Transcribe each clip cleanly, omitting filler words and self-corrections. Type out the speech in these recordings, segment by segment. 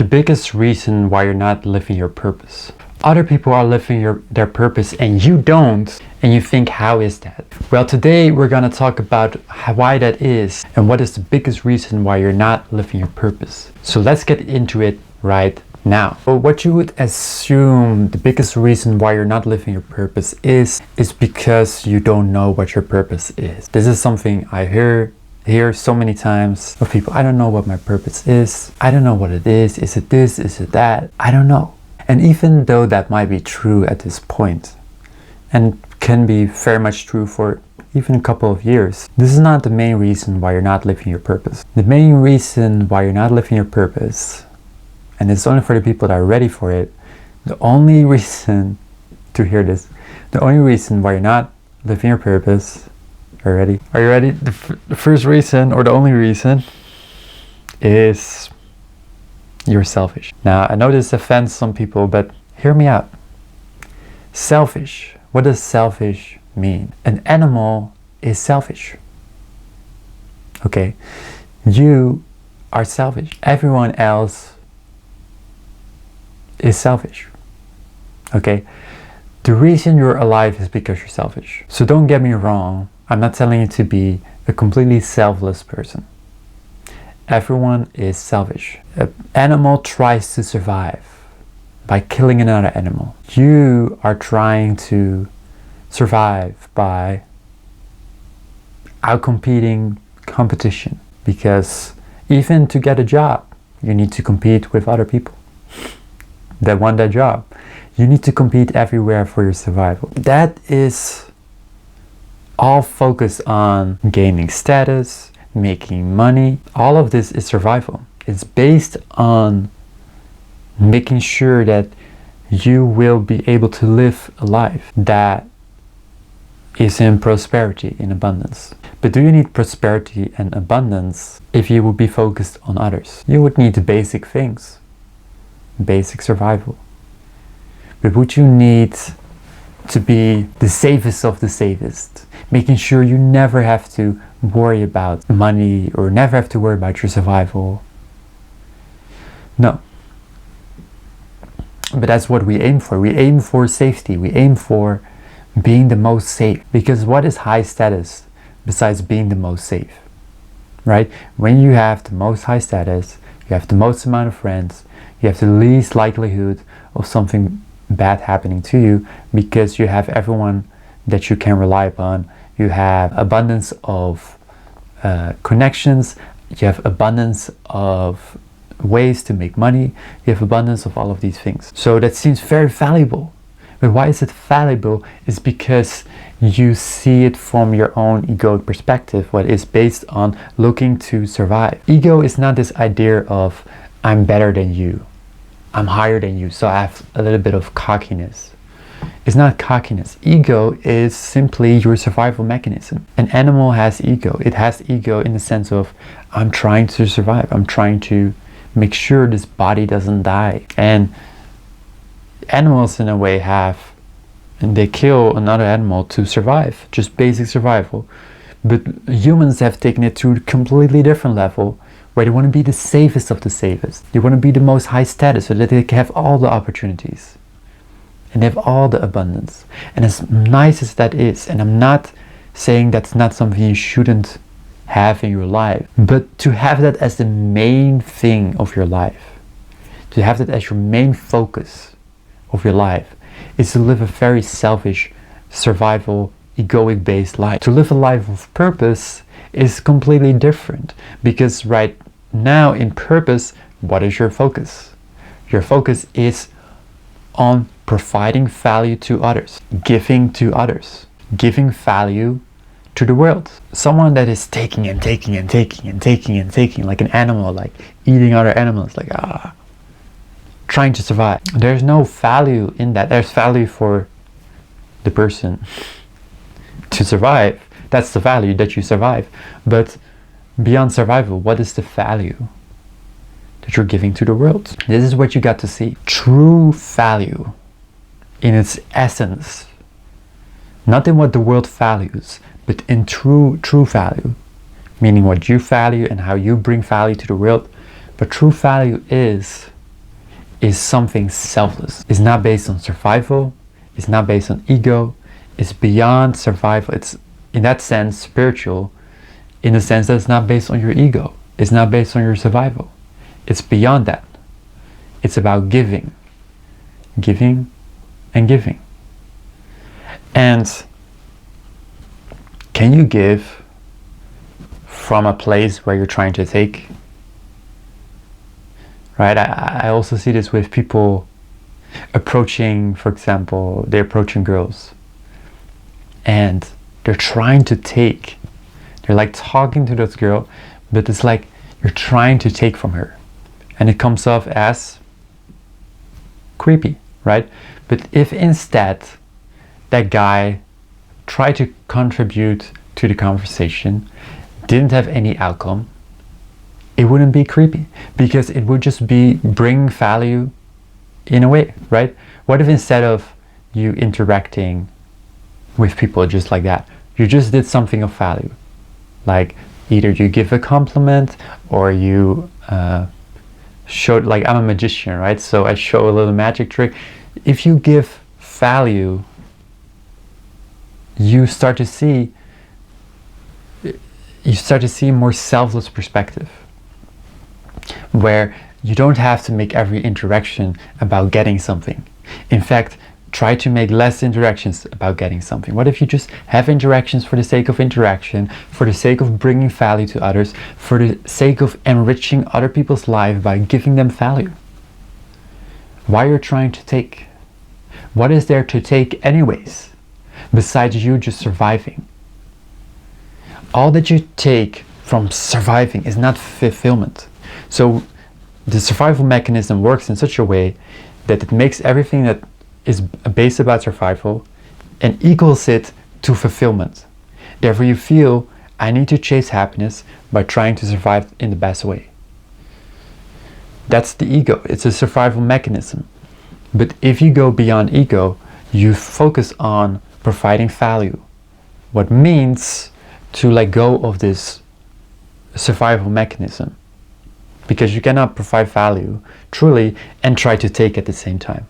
biggest reason why you're not living your purpose. Other people are living their purpose and you don't, and you think, how is that? Well, today we're gonna talk about why that is and what is the biggest reason why you're not living your purpose. So let's get into it right now. So what you would assume the biggest reason why you're not living your purpose is because you don't know what your purpose is. This is something I hear so many times of people. I don't know what my purpose is. I don't know what it is. Is it this? Is it that? I don't know. And even though that might be true at this point, and can be very much true for even a couple of years, this is not the main reason why you're not living your purpose. The main reason why you're not living your purpose, and it's only for the people that are ready for it, the only reason to hear this, the only reason why you're not living your purpose, are you ready? The first reason, or the only reason, is you're selfish. Now, I know this offends some people, but hear me out. Selfish. What does selfish mean? An animal is selfish. Okay? You are selfish. Everyone else is selfish. Okay? The reason you're alive is because you're selfish. So don't get me wrong. I'm not telling you to be a completely selfless person. Everyone is selfish. An animal tries to survive by killing another animal. You are trying to survive by outcompeting competition, because even to get a job, you need to compete with other people that want that job. You need to compete everywhere for your survival. That is all focused on gaining status, making money. All of this is survival. It's based on making sure that you will be able to live a life that is in prosperity, in abundance. But do you need prosperity and abundance if you would be focused on others? You would need the basic things, basic survival. But would you need to be the safest of the safest, making sure you never have to worry about money or never have to worry about your survival? No. But that's what we aim for. We aim for safety. We aim for being the most safe. Because what is high status besides being the most safe? Right? When you have the most high status, you have the most amount of friends, you have the least likelihood of something bad happening to you, because you have everyone that you can rely upon. You have abundance of connections, you have abundance of ways to make money, you have abundance of all of these things. So that seems very valuable. But why is it valuable? Is because you see it from your own egoic perspective, what is based on looking to survive. Ego is not this idea of I'm better than you, I'm higher than you, so I have a little bit of cockiness. It's not cockiness. Ego is simply your survival mechanism. An animal has ego. It has ego in the sense of I'm trying to survive. I'm trying to make sure this body doesn't die. And animals in a way and they kill another animal to survive, just basic survival. But humans have taken it to a completely different level, where they want to be the safest of the safest. They want to be the most high status so that they can have all the opportunities and they have all the abundance. And as nice as that is, and I'm not saying that's not something you shouldn't have in your life, but to have that as the main thing of your life, to have that as your main focus of your life, is to live a very selfish, survival, egoic based life. To live a life of purpose is completely different, because right now in purpose, what is your focus? Your focus is on providing value to others, giving to others, giving value to the world. Someone that is taking and taking and taking and taking and taking, like an animal, like eating other animals, like trying to survive. There's no value in that. There's value for the person to survive. That's the value, that you survive. But beyond survival, what is the value that you're giving to the world? This is what you got to see. True value in its essence, not in what the world values, but in true value, meaning what you value and how you bring value to the world. But true value is is something selfless. It's not based on survival. It's not based on ego. It's beyond survival. It's, in that sense, spiritual, in the sense that it's not based on your ego. It's not based on your survival. It's beyond that. It's about giving. Giving and giving. And can you give from a place where you're trying to take? Right? I also see this with people approaching, for example, they're approaching girls and they're trying to take. They're like talking to this girl, but it's like you're trying to take from her. And it comes off as creepy, right? But if instead that guy tried to contribute to the conversation, didn't have any outcome, it wouldn't be creepy, because it would just be bring value in a way, right? What if instead of you interacting with people just like that, you just did something of value? Like either you give a compliment or you showed, like I'm a magician, right? So I show a little magic trick. If you give value, you start to see a more selfless perspective, where you don't have to make every interaction about getting something. In fact, try to make less interactions about getting something. What if you just have interactions for the sake of interaction, for the sake of bringing value to others, for the sake of enriching other people's life by giving them value? Why you're trying to take? What is there to take anyways, besides you just surviving? All that you take from surviving is not fulfillment. So the survival mechanism works in such a way that it makes everything that is based about survival and equals it to fulfillment. Therefore you feel, I need to chase happiness by trying to survive in the best way. That's the ego. It's a survival mechanism. But if you go beyond ego, you focus on providing value. What means to let go of this survival mechanism, because you cannot provide value truly and try to take at the same time.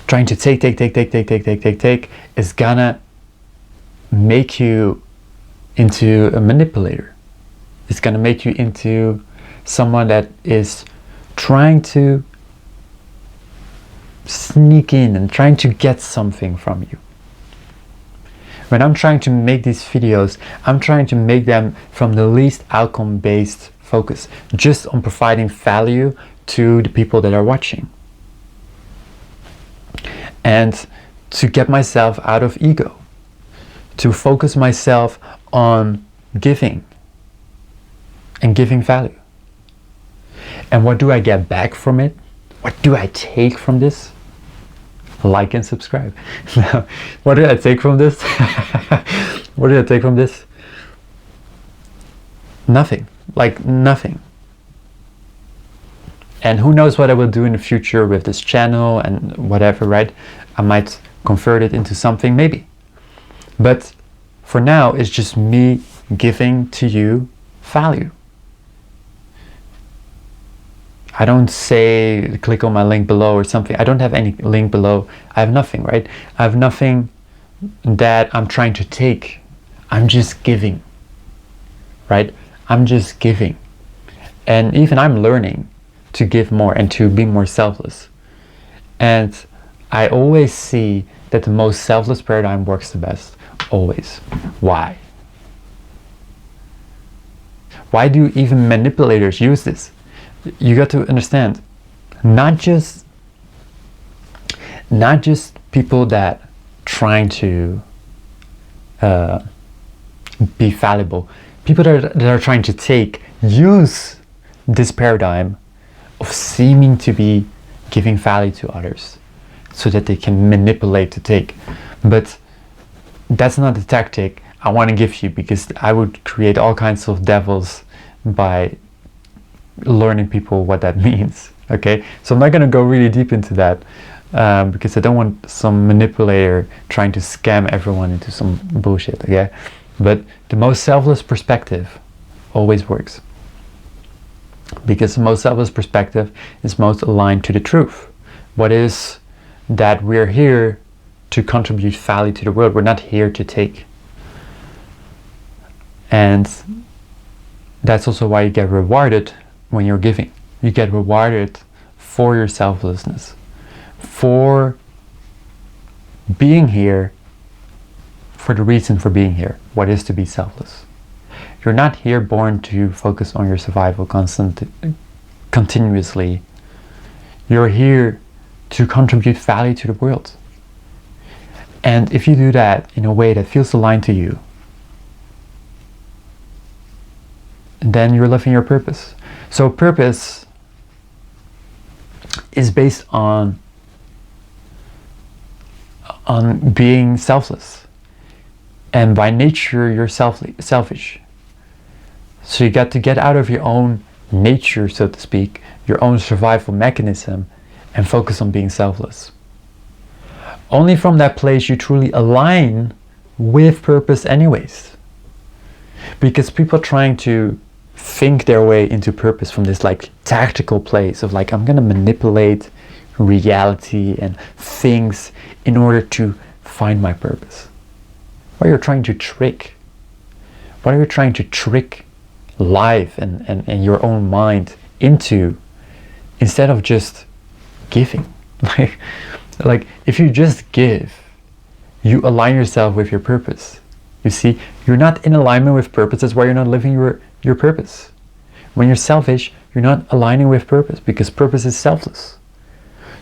Trying to take is gonna make you into a manipulator. It's gonna make you into someone that is trying to sneak in and trying to get something from you. When I'm trying to make these videos, I'm trying to make them from the least outcome-based focus, just on providing value to the people that are watching. And to get myself out of ego, to focus myself on giving and giving value. And what do I get back from it? What do I take from this? Like and subscribe. Now, what did I take from this? What did I take from this? Nothing. Like nothing. And who knows what I will do in the future with this channel and whatever, right? I might convert it into something, maybe. But for now, it's just me giving to you value. I don't say click on my link below or something. I don't have any link below. I have nothing, right? I have nothing that I'm trying to take. I'm just giving, right? I'm just giving. And even I'm learning to give more and to be more selfless. And I always see that the most selfless paradigm works the best. Always. Why? Why do even manipulators use this? You got to understand, not just people that trying to be fallible, people that are trying to take, use this paradigm of seeming to be giving value to others so that they can manipulate to take. But that's not the tactic I want to give you, because I would create all kinds of devils by learning people what that means. Okay, so I'm not going to go really deep into that because I don't want some manipulator trying to scam everyone into some bullshit. Okay, but the most selfless perspective always works. Because the most selfless perspective is most aligned to the truth. What is that we're here to contribute value to the world. We're not here to take. And that's also why you get rewarded when you're giving. You get rewarded for your selflessness, for being here, for the reason for being here, what is to be selfless. You're not here born to focus on your survival continuously. You're here to contribute value to the world. And if you do that in a way that feels aligned to you, then you're living your purpose. So purpose is based on being selfless. And by nature, you're selfish. So you got to get out of your own nature, so to speak, your own survival mechanism, and focus on being selfless. Only from that place you truly align with purpose anyways. Because people are trying to think their way into purpose from this like tactical place of like, I'm gonna manipulate reality and things in order to find my purpose. What are you trying to trick? What are you trying to trick life and your own mind into, instead of just giving? Like if you just give, you align yourself with your purpose. You see, you're not in alignment with purpose. That's why you're not living your purpose. When you're selfish, you're not aligning with purpose, because purpose is selfless.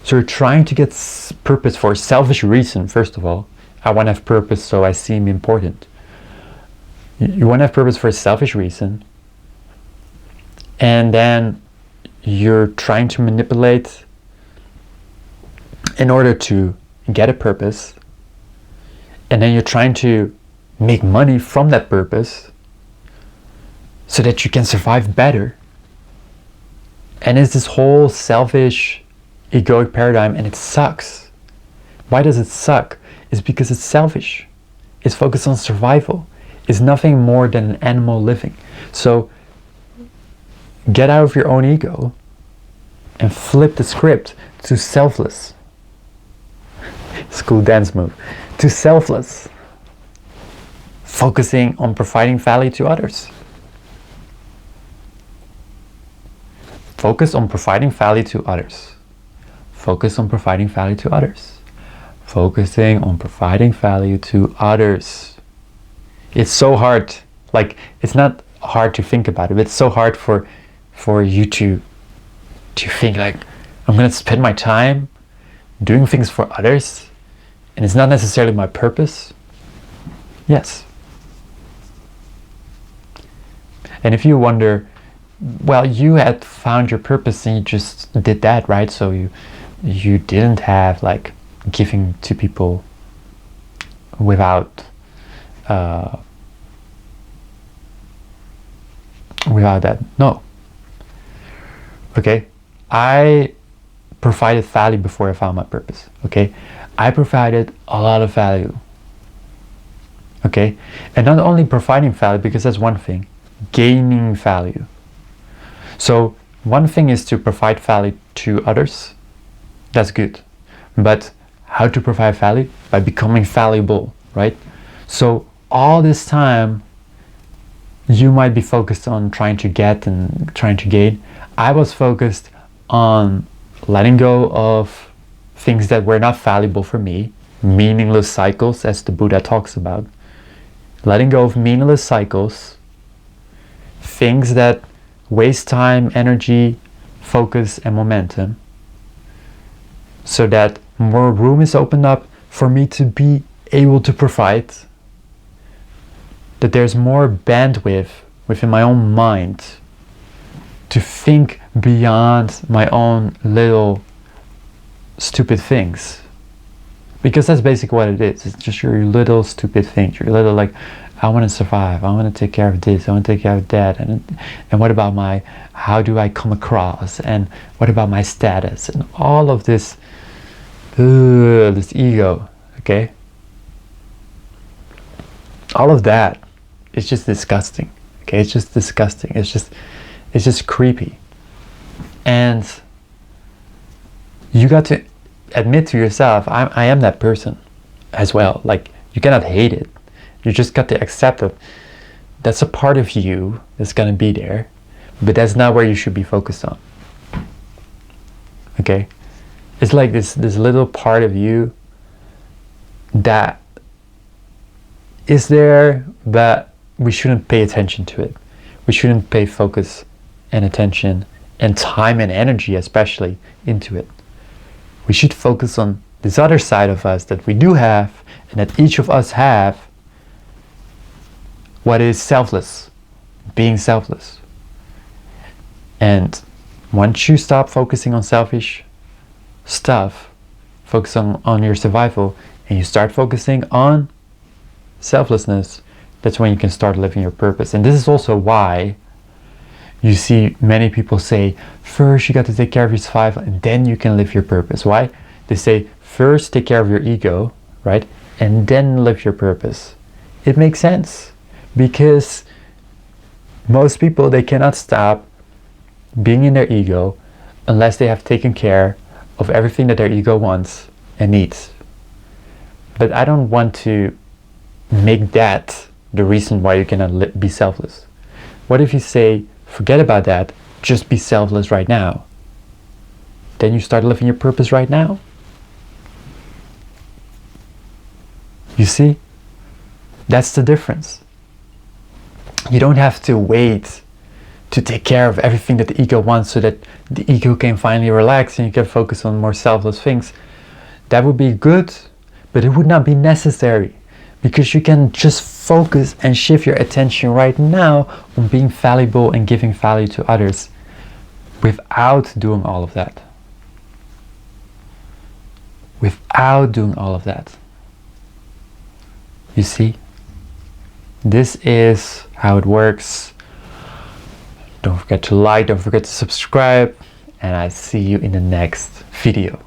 So you're trying to get purpose for a selfish reason. First of all, I want to have purpose so I seem important. You want to have purpose for a selfish reason, and then you're trying to manipulate in order to get a purpose, and then you're trying to make money from that purpose so that you can survive better. And it's this whole selfish, egoic paradigm, and it sucks. Why does it suck? It's because it's selfish. It's focused on survival. It's nothing more than an animal living. So get out of your own ego and flip the script to selfless. School dance move. To selfless. Focusing on providing value to others. Focus on providing value to others. Focus on providing value to others. Focusing on providing value to others. It's so hard. Like, it's not hard to think about it, but it's so hard for you to think like, I'm gonna spend my time doing things for others, and it's not necessarily my purpose. Yes. And if you wonder, well, you had found your purpose and you just did that, right? So you didn't have like giving to people without that. No. Okay, I provided value before I found my purpose. Okay, I provided a lot of value. Okay, and not only providing value, because that's one thing, gaining value. So one thing is to provide value to others. That's good. But how to provide value? By becoming valuable, right? So all this time, you might be focused on trying to get and trying to gain. I was focused on letting go of things that were not valuable for me, meaningless cycles, as the Buddha talks about. Letting go of meaningless cycles, things that waste time, energy, focus, and momentum, so that more room is opened up for me to be able to provide, that there's more bandwidth within my own mind to think beyond my own little stupid things. Because that's basically what it is. It's just your little stupid things. Your little like, I want to survive. I want to take care of this. I want to take care of that. And what about how do I come across? And what about my status? And all of this, this ego, okay? All of that is just disgusting. Okay, it's just disgusting. It's just creepy. And you got to admit to yourself, I am that person as well. Like, you cannot hate it. You just got to accept that that's a part of you that's gonna be there, but that's not where you should be focused on. Okay? It's like this little part of you that is there, but we shouldn't pay attention to it. We shouldn't pay focus and attention and time and energy especially into it. We should focus on this other side of us that we do have, and that each of us have, what is selfless, being selfless. And once you stop focusing on selfish stuff, focus on your survival, and you start focusing on selflessness, that's when you can start living your purpose. And this is also why you see many people say, first you got to take care of your survival and then you can live your purpose. Why? They say, first take care of your ego, right? And then live your purpose. It makes sense, because most people, they cannot stop being in their ego unless they have taken care of everything that their ego wants and needs. But I don't want to make that the reason why you cannot be selfless. What if you say, forget about that, just be selfless right now? Then you start living your purpose right now. You see? That's the difference. You don't have to wait to take care of everything that the ego wants so that the ego can finally relax and you can focus on more selfless things. That would be good, but it would not be necessary, because you can just focus and shift your attention right now on being valuable and giving value to others without doing all of that. Without doing all of that. You see? This is how it works. Don't forget to like, don't forget to subscribe, and I see you in the next video.